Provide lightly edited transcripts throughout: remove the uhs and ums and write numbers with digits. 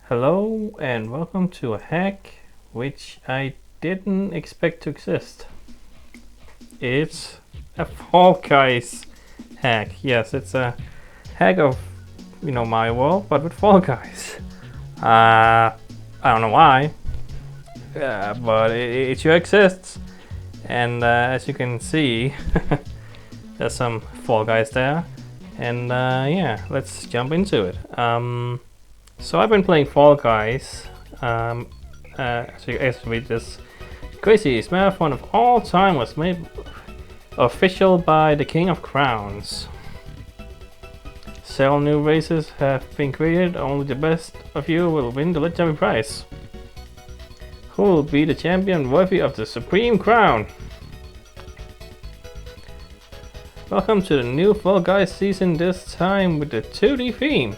Hello and welcome to a hack which I didn't expect to exist. It's a Fall Guys hack. Yes, it's a hack of, my world, but with Fall Guys. I don't know why, but it sure exists. And as you can see, there's some Fall Guys there. And yeah, let's jump into it. So I've been playing Fall Guys. So you guys read this. Craziest marathon of all time was made official by the King of Crowns. Several new races have been created. Only the best of you will win the legendary prize. Who will be the champion worthy of the supreme crown? Welcome to the new Fall Guys season, this time with the 2D theme.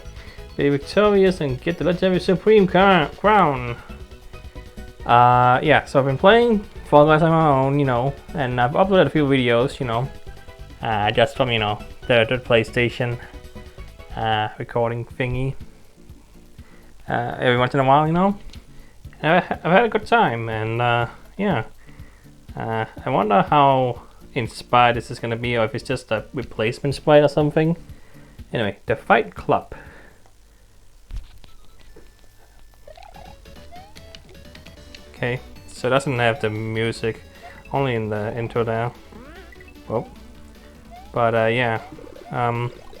Be victorious and get the legendary supreme crown. Yeah, so I've been playing Fall Guys on my own, and I've uploaded a few videos, just from, the PlayStation recording thingy. Every once in a while, and I've had a good time, and yeah. I wonder how inspired this is going to be, or if it's just a replacement sprite or something. Anyway, the Fight Club. Okay, so it doesn't have the music, only in the intro there. Whoa. But yeah,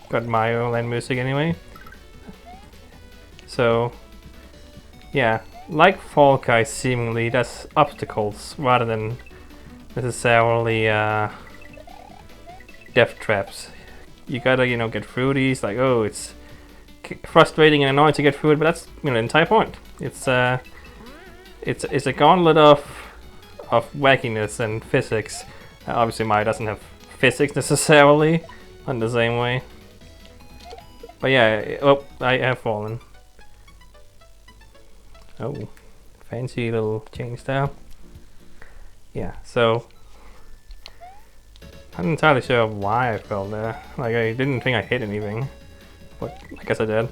got Mario Land music anyway. So yeah, like Fall Guys, seemingly there's obstacles rather than necessarily death traps. You gotta get through these. Like, oh, it's frustrating and annoying to get through it, but that's the entire point. It's a gauntlet of wackiness and physics. Obviously Mario doesn't have physics necessarily in the same way. But yeah, oh, I have fallen. Oh, fancy little change there. Yeah, so I'm not entirely sure why I fell there. Like, I didn't think I hit anything, but I guess I did.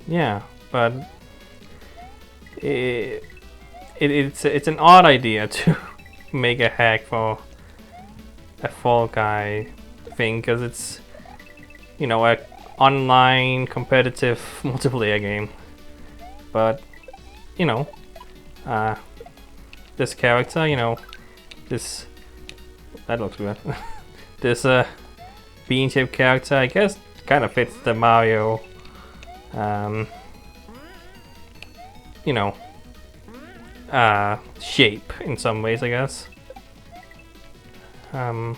Yeah, but it's an odd idea to make a hack for a Fall Guy thing, because it's a online competitive multiplayer game. But this character, this that looks weird. This bean-shaped character, I guess, kind of fits the Mario. Shape in some ways, I guess. Okay,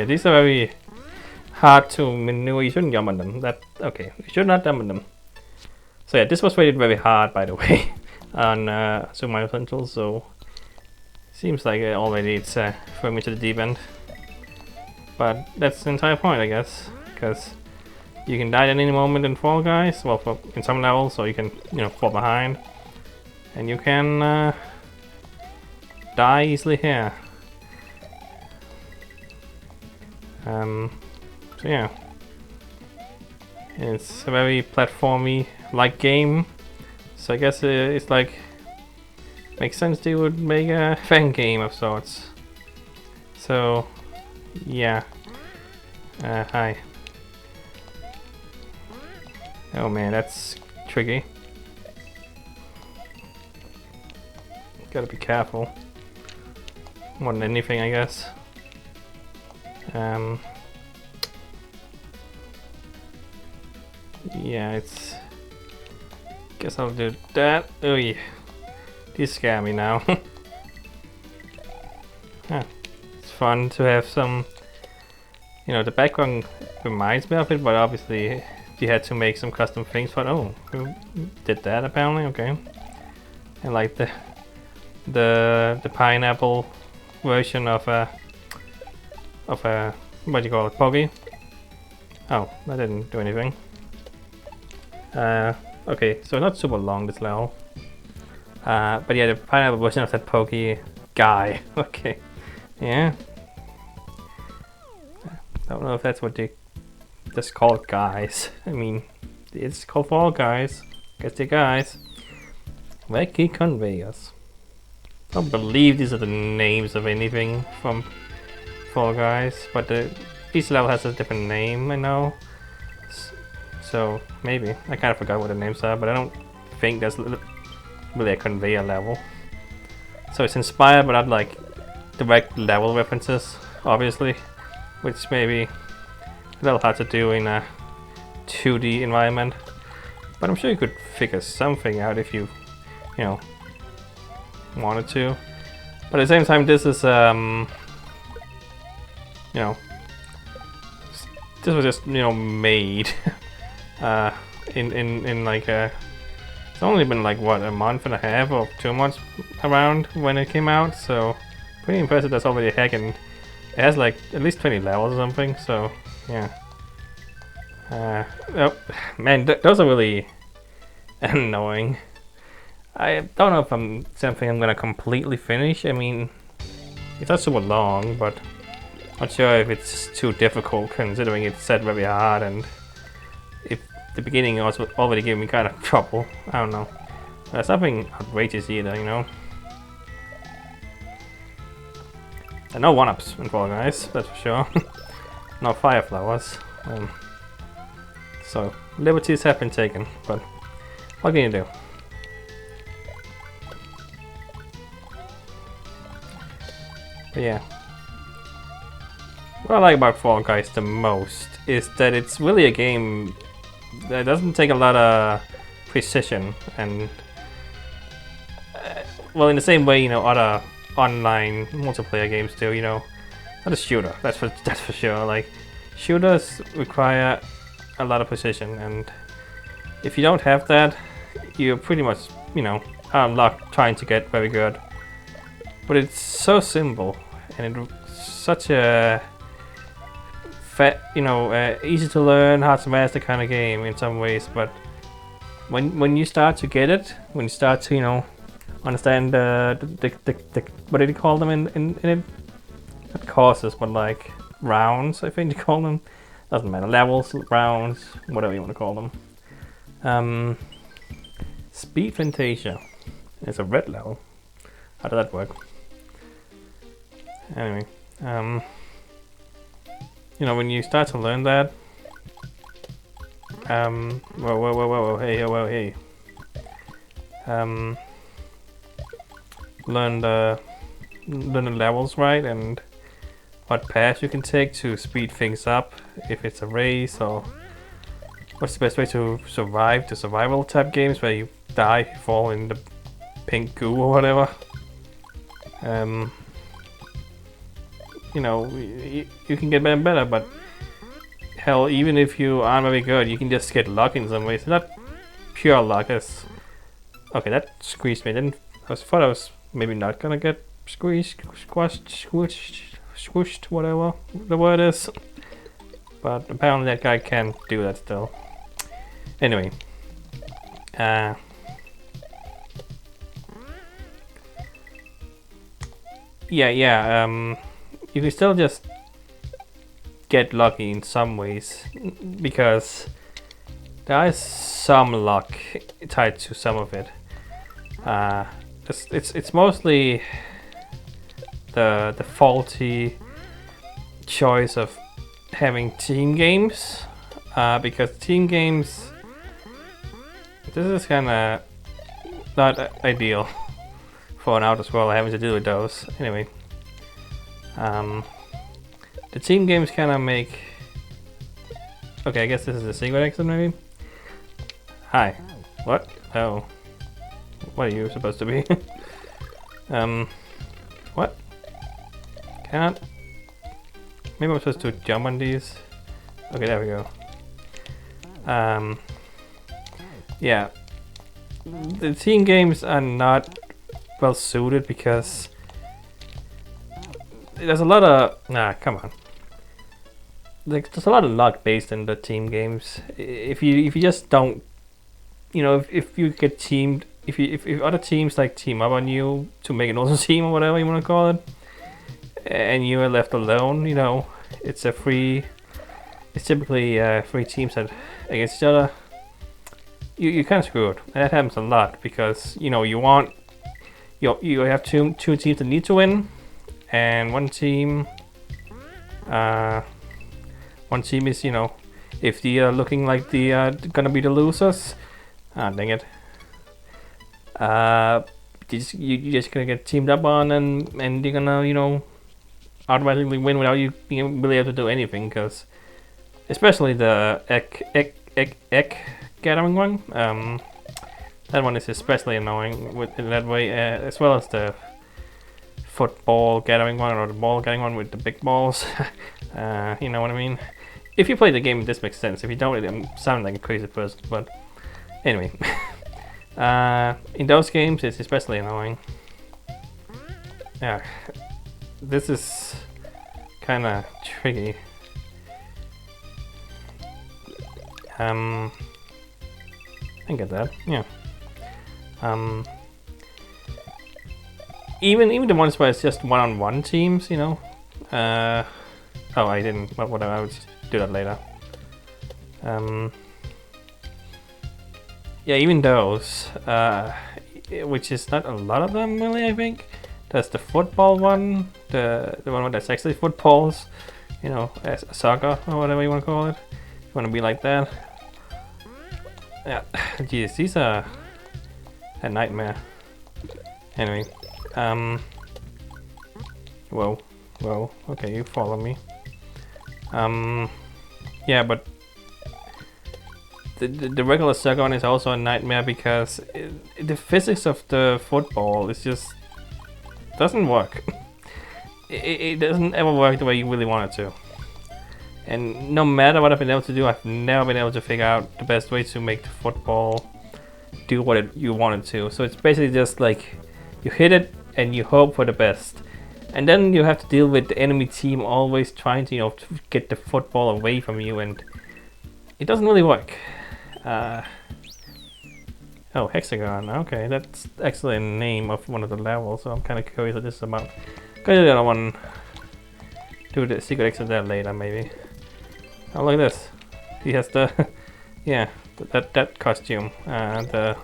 these are very hard to maneuver. You shouldn't jump on them. Okay, you should not jump on them. So yeah, this was rated very hard, by the way, on Super Mario Central. So seems like it already it's throwing me to the deep end. But that's the entire point, I guess, because you can die at any moment in Fall Guys. Well, in some levels, so you can fall behind, and you can die easily here. So yeah, it's a very platformy-like game. So I guess it's like makes sense they would make a fan game of sorts. So yeah, hi. Oh man, that's tricky. Gotta be careful. More than anything, I guess. Yeah, guess I'll do that. Oh yeah, these scare me now. Huh. It's fun to have some. The background reminds me of it, but obviously you had to make some custom things for it. Oh, who did that apparently? Okay. And like the pineapple version of a what do you call it, Poggy? Oh, that didn't do anything. Okay, so not super long this level. But yeah, the pineapple version of that Poggy guy. Okay. Yeah. don't know if that's what they just called guys. I mean, it's called Fall Guys. Guess they're guys. Wacky Conveyors. I don't believe these are the names of anything from Fall Guys, but each level has a different name, I know. So maybe. I kind of forgot what the names are, but I don't think there's really a conveyor level. So it's inspired, but not like direct level references, obviously, which may be a little hard to do in a 2D environment. But I'm sure you could figure something out if you know, wanted to. But at the same time, this is you know, this was just, you know, made in like it's only been like what, a month and a half or 2 months around when it came out, so pretty impressive. That's already a hack, and it has like at least 20 levels or something, so yeah. Oh, man, those are really annoying. I don't know if something I'm gonna completely finish. I mean, it's not super long, but not sure if it's too difficult considering it's set very hard, and if the beginning also already gave me kind of trouble. I don't know. There's nothing outrageous either, you know. There are no one-ups in Fall Guys, that's for sure. No fire flowers. So liberties have been taken, but what can you do? But yeah, what I like about Fall Guys the most is that it's really a game that doesn't take a lot of precision, and well, in the same way, you know, other online multiplayer games do. You know, not a shooter, that's for sure. Like, shooters require a lot of precision, and if you don't have that, you're pretty much, you know, out of luck trying to get very good. But it's so simple, and it's such a easy to learn, hard to master kind of game in some ways. But when you start to get it, when you start to, you know, understand the what did you call them in it? Not courses, but like rounds, I think you call them. Doesn't matter, levels, rounds, whatever you want to call them. Speed Plantation. It's a red level. How does that work? Anyway, you know, when you start to learn that, whoa, hey, learn the levels right, and what path you can take to speed things up, if it's a race, or what's the best way to survive the survival type games where you die if you fall in the pink goo or whatever. You know, you can get better and better, but hell, even if you aren't very good, you can just get luck in some ways. Not pure luck. Okay, that squeezed me. I thought I was maybe not gonna get squeezed, squashed, squished, whatever the word is. But apparently that guy can do that still. Anyway, yeah. You can still just get lucky in some ways, because there is some luck tied to some of it. It's mostly the faulty choice of having team games, because team games, this is kind of not ideal for an Outer Scroll having to do with those. Anyway. The team games kind of make... Okay, I guess this is a secret exit maybe? Hi. What? Oh. What are you supposed to be? What? Can't? Maybe I'm supposed to jump on these? Okay, there we go. Yeah. The team games are not well suited because there's a lot of come on. Like, there's a lot of luck based in the team games. If you just don't, you know, if you get teamed, if other teams like team up on you to make an awesome team or whatever you want to call it, and you are left alone, you know, it's a free it's typically 3 teams that against each other. You kind of screwed. And that happens a lot because you have two teams that need to win, and one team is if they are looking like they are gonna be the losers. Ah, dang it. You're just gonna get teamed up on, and you're gonna automatically win without you being really able to do anything, because especially the egg gathering one, that one is especially annoying in that way, as well as the football gathering one or the ball gathering one with the big balls. You know what I mean? If you play the game, this makes sense. If you don't, I'm sounding like a crazy person, but anyway. In those games, it's especially annoying. Yeah, this is kind of tricky. I get that. Yeah. Even the ones where it's just one-on-one teams, oh, I didn't. But whatever. I would just do that later. Yeah, even those, which is not a lot of them really, I think. There's the football one, the one that's actually footballs, as soccer or whatever you want to call it. If you want to be like that. Yeah, geez, these are a nightmare. Anyway, whoa, okay, you follow me. Yeah, but the regular Hexagon is also a nightmare because the physics of the football is just doesn't work. It doesn't ever work the way you really want it to. And no matter what I've been able to do, I've never been able to figure out the best way to make the football do what you want it to. So it's basically just like you hit it and you hope for the best. And then you have to deal with the enemy team always trying to, to get the football away from you, and it doesn't really work. Oh, Hexagon. Okay, that's actually a name of one of the levels, so I'm kind of curious what this is about. Go to the other one. Do the secret exit there later, maybe. Oh, look at this. He has the yeah, that costume, the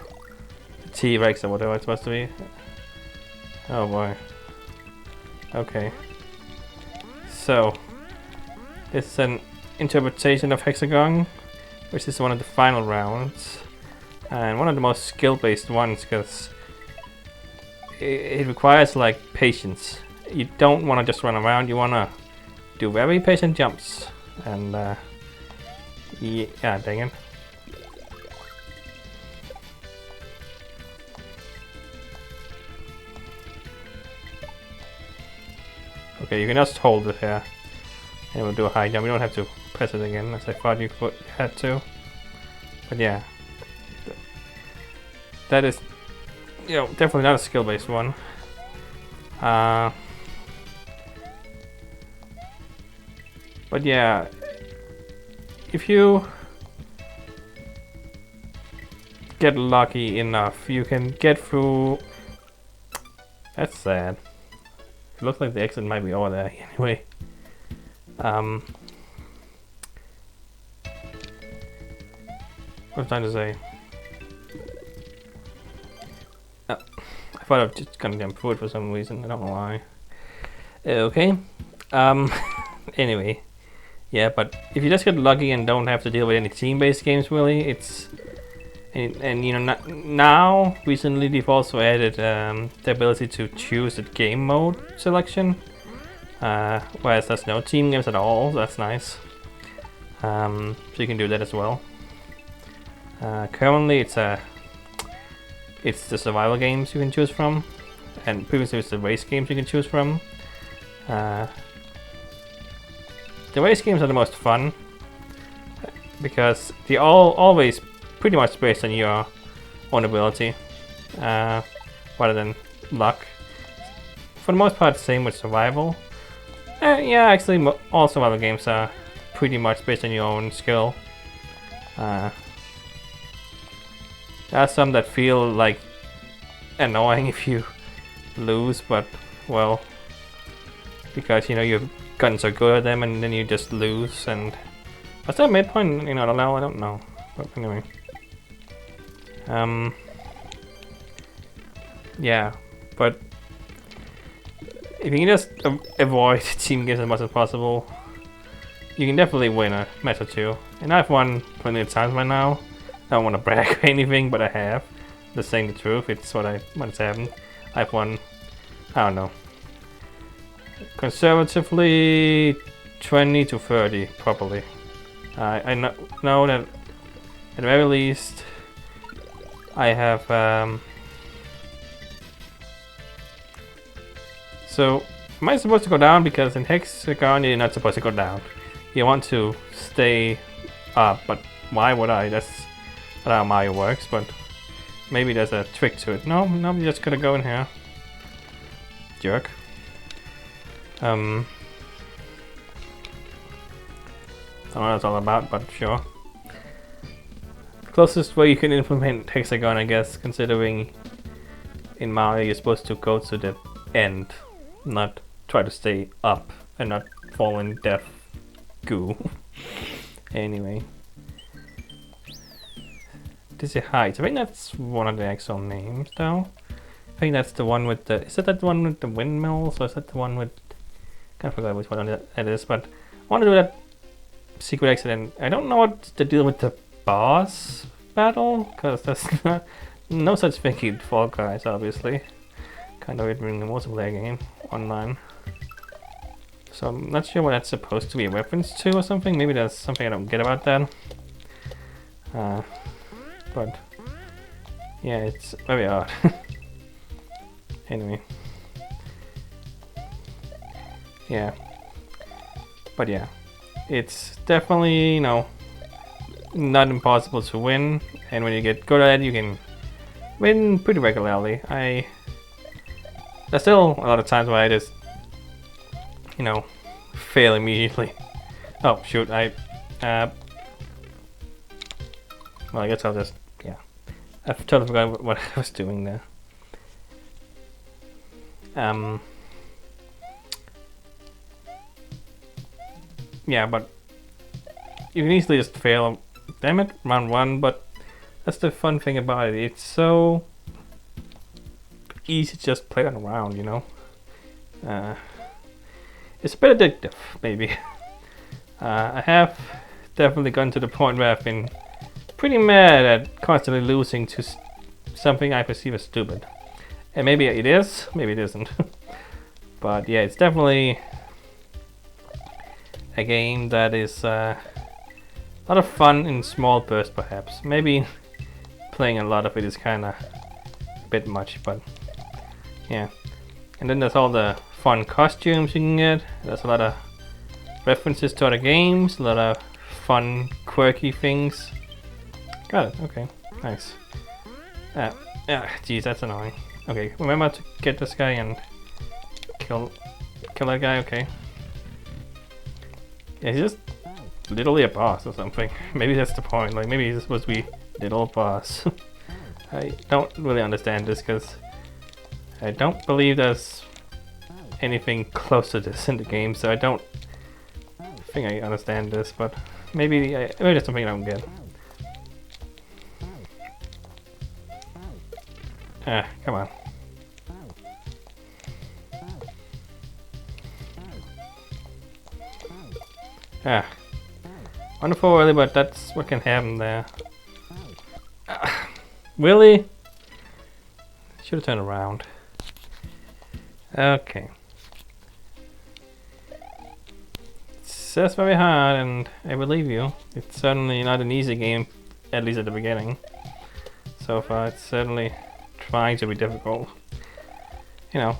T-Rex or whatever it's supposed to be. Oh boy. Okay. So this is an interpretation of Hexagon, which is one of the final rounds, and one of the most skill-based ones because it requires like patience. You don't want to just run around. You want to do very patient jumps, and yeah, dang it. Okay, you can just hold it here, and we'll do a high jump. You don't have to press it again, as I thought you had to. But yeah, that is, definitely not a skill-based one. But yeah, if you get lucky enough, you can get through. That's sad. It looks like the exit might be over there anyway. What was I trying to say? Oh, I thought I was just gonna jump through it for some reason. I don't know why. Okay. Anyway. Yeah, but if you just get lucky and don't have to deal with any team-based games, really, it's and now recently they've also added the ability to choose a game mode selection, whereas there's no team games at all. So that's nice. So you can do that as well. Currently, it's the survival games you can choose from, and previously it's the race games you can choose from. The race games are the most fun because they always pretty much based on your own ability rather than luck. For the most part, same with survival. Yeah, actually, all survival games are pretty much based on your own skill. There are some that feel like annoying if you lose, but well, because your guns are good at them and then you just lose, and Was that midpoint in another level? I don't know. But anyway. Yeah, but if you can just avoid team games as much as possible, you can definitely win a match or two. And I've won plenty of times by now. I don't want to brag or anything, but I have. Just saying the truth, it's what's happened. I've won, I don't know, conservatively 20 to 30 probably. I know that at the very least I have so am I supposed to go down? Because in Hexagon you're not supposed to go down. You want to stay up, but why would I? That's not how Mario works, but maybe there's a trick to it. No, I'm just gonna go in here. Jerk. I don't know what it's all about, but sure. Closest way you can implement Hexagon, I guess, considering in Mario you're supposed to go to the end, not try to stay up and not fall in death goo. Anyway. This is Heights. I think that's one of the actual names though. I think that's the one with the... Is that the one with the windmills, or is that the one with... I can't forget which one that is, but I want to do that secret exit, and I don't know what to deal with the boss battle, because there's no such thing in Fall Guys, obviously. Kind of weird being a multiplayer game online. So I'm not sure what that's supposed to be a reference to or something. Maybe there's something I don't get about that. But yeah, it's very odd. Anyway. Yeah. But yeah. It's definitely, you know, not impossible to win. And when you get good at it, you can win pretty regularly. There's still a lot of times where I just, you know, fail immediately. Oh shoot, well, I guess I'll just, yeah. I totally forgot what I was doing there. Yeah, but you can easily just fail. Damn it, round one, but that's the fun thing about it. It's so easy to just play it around, you know? It's a bit addictive, maybe. I have definitely gotten to the point where I've been pretty mad at constantly losing to something I perceive as stupid. And maybe it is, maybe it isn't. But yeah, it's definitely a game that is a lot of fun in small bursts, perhaps. Maybe playing a lot of it is kind of a bit much, but yeah. And then there's all the fun costumes you can get. There's a lot of references to other games, a lot of fun, quirky things. Got it, okay, nice. Geez, that's annoying. Okay, remember to get this guy and kill that guy, okay. Yeah, he's just literally a boss or something. Maybe that's the point, like maybe he's supposed to be little boss. I don't really understand this because I don't believe there's anything close to this in the game, so I don't think I understand this, but maybe there's something I don't get. Come on. Wonderful, really, but that's what can happen there. Really? Should have turned around. Okay. It's very hard, and I believe you. It's certainly not an easy game, at least at the beginning. So far, it's certainly trying to be difficult. You know,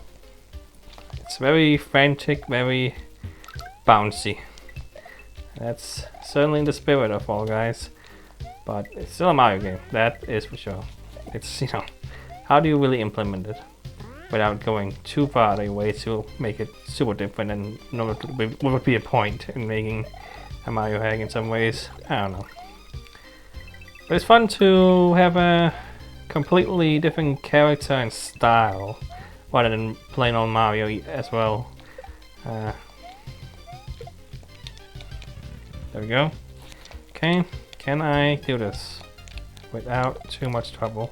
it's very frantic, very bouncy. That's certainly the spirit of Fall Guys, but it's still a Mario game, that is for sure. It's, you know, how do you really implement it without going too far away to make it super different, and what would be a point in making a Mario hack in some ways? I don't know. But it's fun to have a completely different character and style rather than plain old Mario as well. There we go. Okay, can I do this without too much trouble?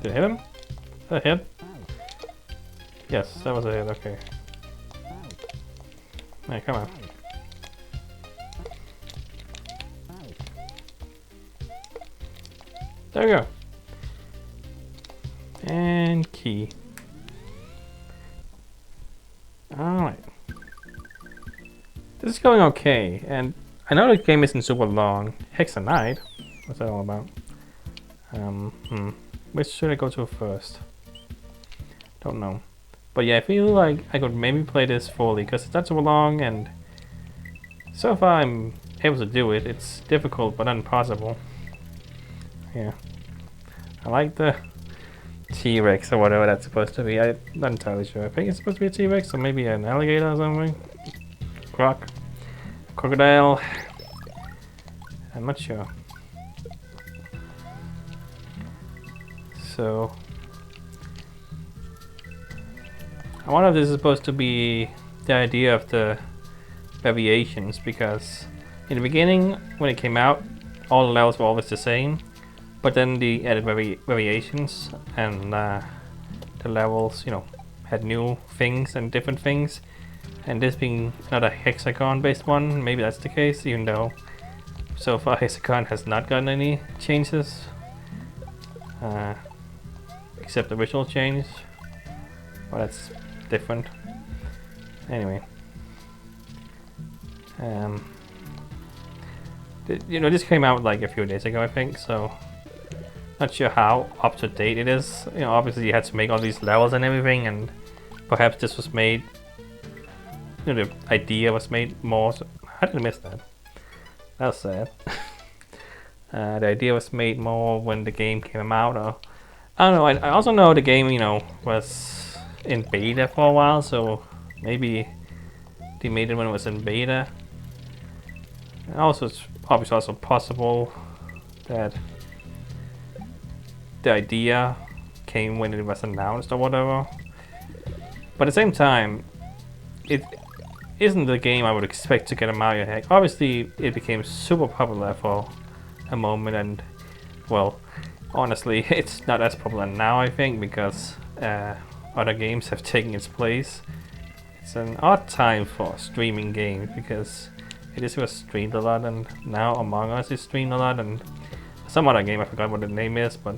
Did I hit him? Is that a hit? Yes, that was a hit, okay. Hey, come on. There we go. And key. Alright. This is going okay, and I know the game isn't super long. Hexagon. What's that all about? Which should I go to first? Don't know. But yeah, I feel like I could maybe play this fully, because it's not super long, and so far I'm able to do it. It's difficult, but not impossible. Yeah. I like the T-Rex or whatever that's supposed to be. I'm not entirely sure. I think it's supposed to be a T-Rex or maybe an alligator or something. Crocodile. I'm not sure. So I wonder if this is supposed to be the idea of the variations, because in the beginning when it came out all the levels were always the same. But then they added variations, and the levels, you know, had new things and different things. And this being another Hexagon-based one, maybe that's the case, even though so far Hexagon has not gotten any changes, except the visual change. Well, that's different. Anyway, you know, this came out like a few days ago, I think, so. Not sure how up to date it is. You know, obviously you had to make all these levels and everything, and perhaps this was made, you know, the idea was made more. So, how did I miss that? That was sad. The idea was made more when the game came out, or I don't know. I also know the game, you know, was in beta for a while, so maybe they made it when it was in beta. And also, it's obviously also possible that the idea came when it was announced or whatever. But at the same time, it isn't the game I would expect to get a Mario hack. Obviously, it became super popular for a moment, and well, honestly, it's not as popular now, I think, because other games have taken its place. It's an odd time for streaming games, because it was streamed a lot, and now Among Us is streamed a lot, and some other game, I forgot what the name is, but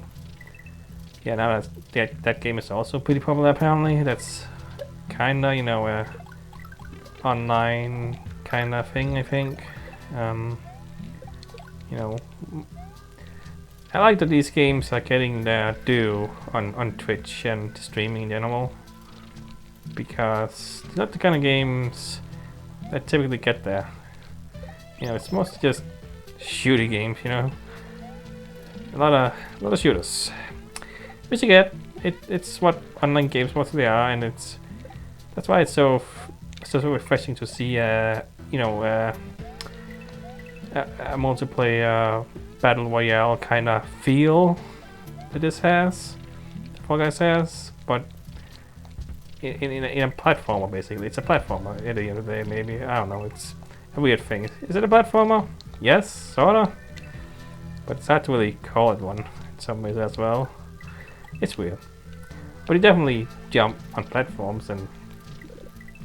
yeah, now that game is also pretty popular apparently. That's kinda, you know, a online kinda thing, I think. You know, I like that these games are getting their due on Twitch and streaming in general, because they're not the kind of games that typically get there. You know, it's mostly just shooty games, you know. A lot of shooters. Which you get. It's what online games mostly are, and that's why it's so refreshing to see you know, a multiplayer battle royale kind of feel that this has, Fall Guys has, but in a platformer basically. It's a platformer at the end of the day, maybe. I don't know. It's a weird thing. Is it a platformer? Yes, sorta. But it's hard to really call it one in some ways as well. It's weird. But you definitely jump on platforms and,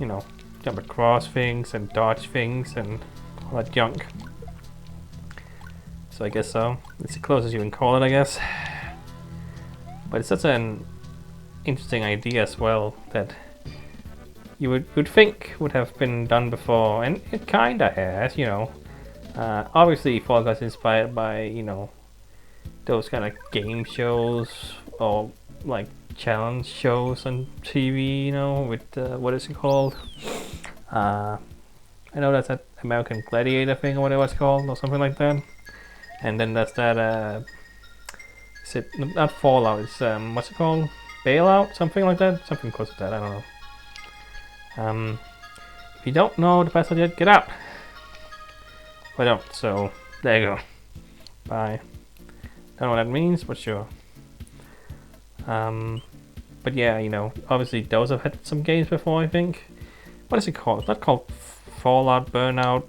you know, jump across things and dodge things and all that junk. So I guess so. It's the closest you can call it, I guess. But it's such an interesting idea as well that you would think would have been done before, and it kinda has, you know. Obviously Fall Guys inspired by, you know, those kind of game shows or like challenge shows on TV, you know, with what is it called? I know that's that American Gladiator thing or whatever it's called, or something like that. And then there's that is it not Fallout, it's what's it called? Bailout, something like that, something close to that. I don't know. If you don't know the password yet, get out. I don't, so there you go. Bye. Don't know what that means, but sure. But yeah, you know, obviously those have had some games before, I think. What is it called? It's not called fallout, burnout,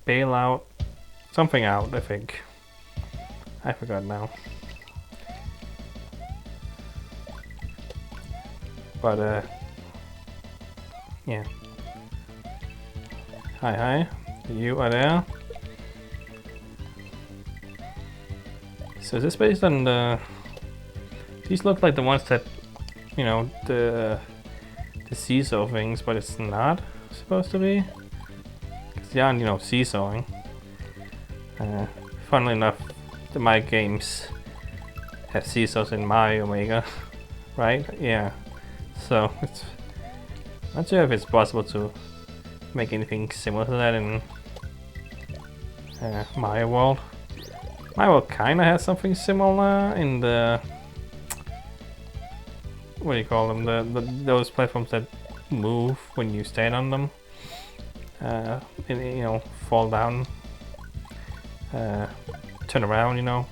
bailout, something out, I think. I forgot now. But yeah. Hi, you are there. So is this based on the... These look like the ones that, you know, the seesaw things, but it's not supposed to be. Because they aren't, you know, seesawing. Funnily enough, my games have seesaws in Mario Maker, right? Yeah. So it's not sure if it's possible to make anything similar to that in Mario World. Mario World kinda has something similar in the... What do you call them? Those platforms that move when you stand on them. And, you know, fall down. Turn around, you know.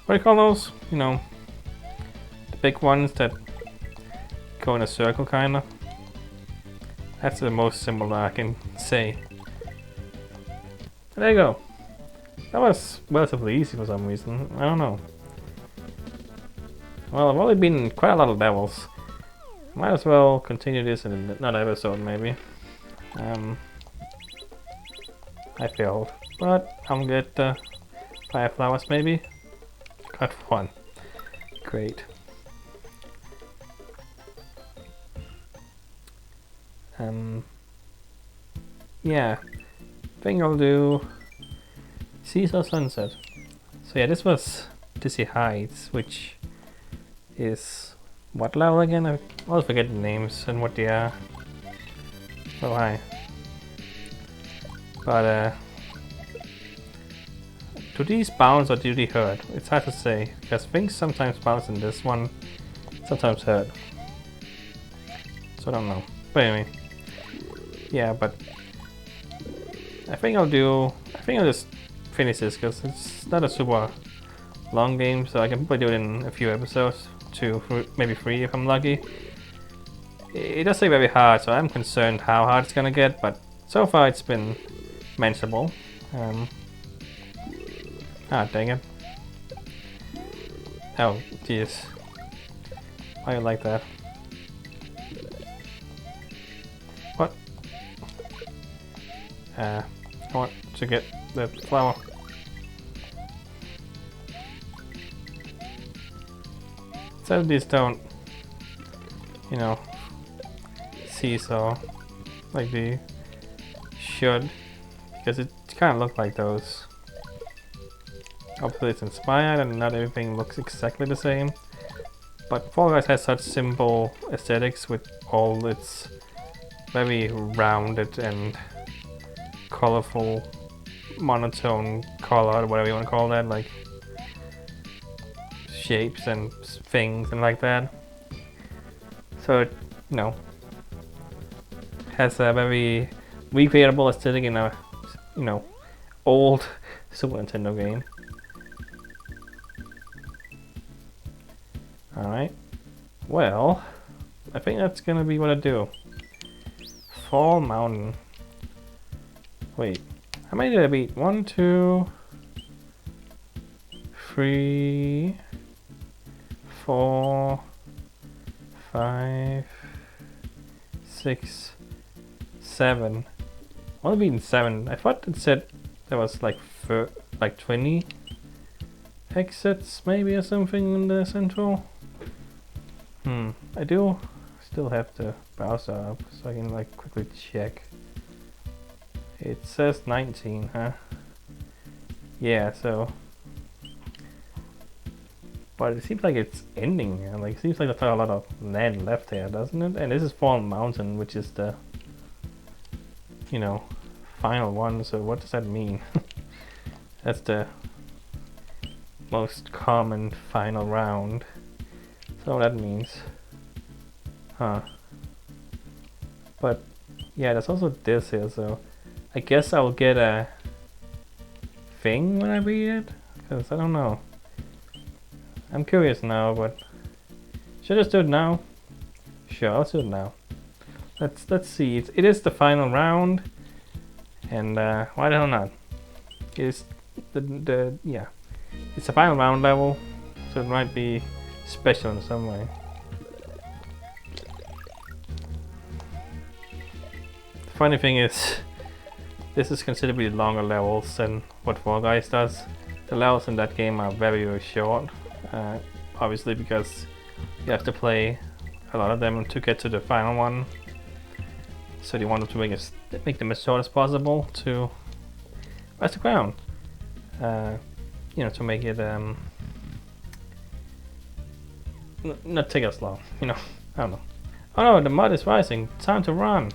What do you call those? You know, the big ones that go in a circle, kinda. That's the most similar I can say. There you go. That was relatively easy for some reason. I don't know. Well, I've only been in quite a lot of levels. Might as well continue this in another episode, maybe. I failed, but I'm good. Fire flowers, maybe. Got one. Great. Yeah. Think I'll do Seesaw Sunset. So yeah, this was Dizzy Heights, which is what level again? I always forget the names and what they are. Oh hi. But do these bounce or do they hurt? It's hard to say, because things sometimes bounce in this one, sometimes hurt. So I don't know. But anyway. Yeah, but I think I'll just finish this because it's not a super long game, so I can probably do it in a few episodes, 2, maybe 3 if I'm lucky. It does say very hard, so I'm concerned how hard it's gonna get, but so far it's been manageable. Dang it. Oh, jeez. Why you like that? What? I want to get the flower. So these don't, you know, seesaw like they should, because it kind of look like those. Obviously it's inspired and not everything looks exactly the same, but Fall Guys has such simple aesthetics with all its very rounded and colorful monotone color, whatever you want to call that, like shapes and things and like that. So it, you know, has a very recreatable aesthetic in a, you know, old Super Nintendo game. Alright, well, I think that's gonna be what I do. Fall Mountain. Wait, how many did I beat? 1, 2, 3, 4, 5, 6, 7. I've only beaten 7. I thought it said there was like 20 exits maybe or something in the central. I do still have the browser up so I can like quickly check. It says 19, huh? Yeah, so. But it seems like it's ending. Like, it seems like there's not a lot of land left here, doesn't it? And this is Fallen Mountain, which is the, you know, final one. So what does that mean? That's the most common final round. So that means, huh? But yeah, there's also this here. So I guess I'll get a thing when I read it, because I don't know. I'm curious now, but should I just do it now? Sure, let's do it now. Let's see. It is the final round. And why the hell not? It's yeah, it's a final round level, so it might be special in some way. The funny thing is, this is considerably longer levels than what Fall Guys does. The levels in that game are very short, obviously because you have to play a lot of them to get to the final one. So they wanted to make them as short as possible to rise the crown. You know, to make it not take us long. You know, I don't know. Oh no, the mud is rising. Time to run.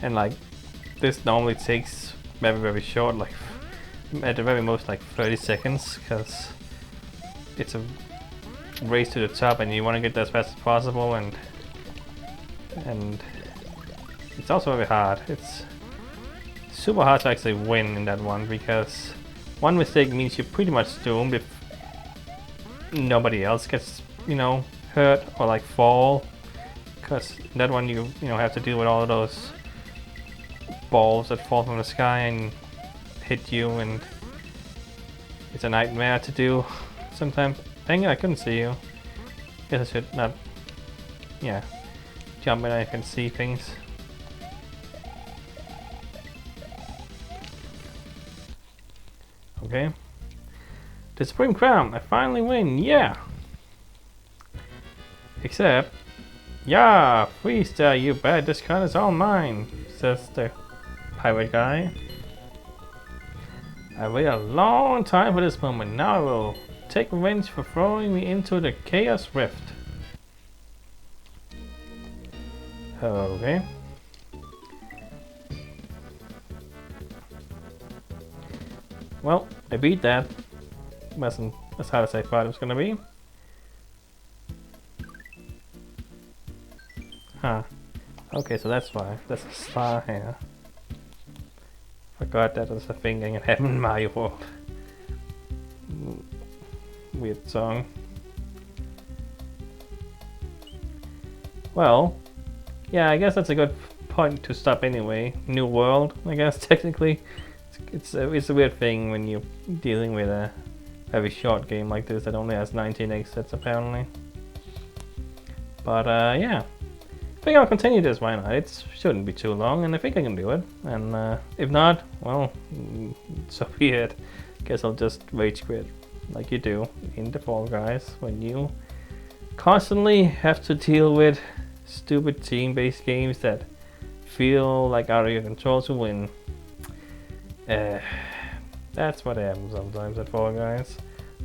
And like, this normally takes very short, like at the very most like 30 seconds, because it's a race to the top and you want to get there as fast as possible, and it's also very hard. It's super hard to actually win in that one, because one mistake means you're pretty much doomed if nobody else gets, you know, hurt or like fall, because that one you know have to deal with all of those balls that fall from the sky and hit you, and it's a nightmare to do sometimes. Dang it, I couldn't see you. Guess I should not, yeah, jump and I can see things. Okay. The Supreme Crown, I finally win, yeah! Except, yeah, freestyle, you bet, this crown is all mine, says the pirate guy. I waited a long time for this moment. Now I will take revenge for throwing me into the Chaos Rift. Okay. Well, I beat that. Wasn't as hard as I thought it was gonna be. Huh. Okay, so that's why. That's the star here. Forgot that was a thing in Heaven Mario World. Weird song. Well, yeah, I guess that's a good point to stop anyway. New world, I guess, technically. It's a weird thing when you're dealing with a very short game like this that only has 19 exits apparently. But yeah. I think I'll continue this, why not? It shouldn't be too long, and I think I can do it. And if not, well, so be it. Guess I'll just rage quit, like you do in the Fall Guys, when you constantly have to deal with stupid team-based games that feel like out of your control to win. That's what happens sometimes at Fall Guys.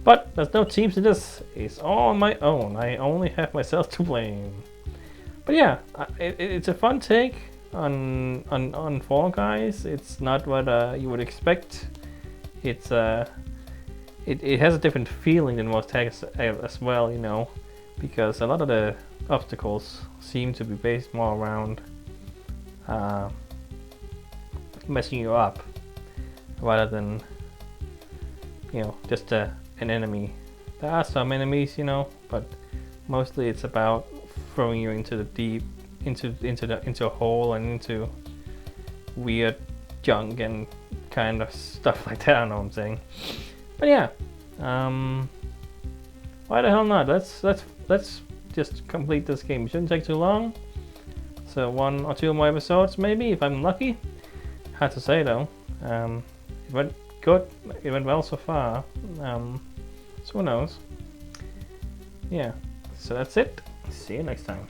But there's no teams in this. It's all on my own. I only have myself to blame. But yeah, it's a fun take on Fall Guys. It's not what you would expect. It's it has a different feeling than most tags as well, you know, because a lot of the obstacles seem to be based more around messing you up rather than, you know, just an enemy. There are some enemies, you know, but mostly it's about throwing you into the deep, into a hole and into weird junk and kind of stuff like that. I don't know what I'm saying, but yeah, why the hell not? Let's just complete this game. It shouldn't take too long. So 1 or 2 more episodes, maybe, if I'm lucky. Hard to say though. It went good. It went well so far. So who knows? Yeah. So that's it. See you next time.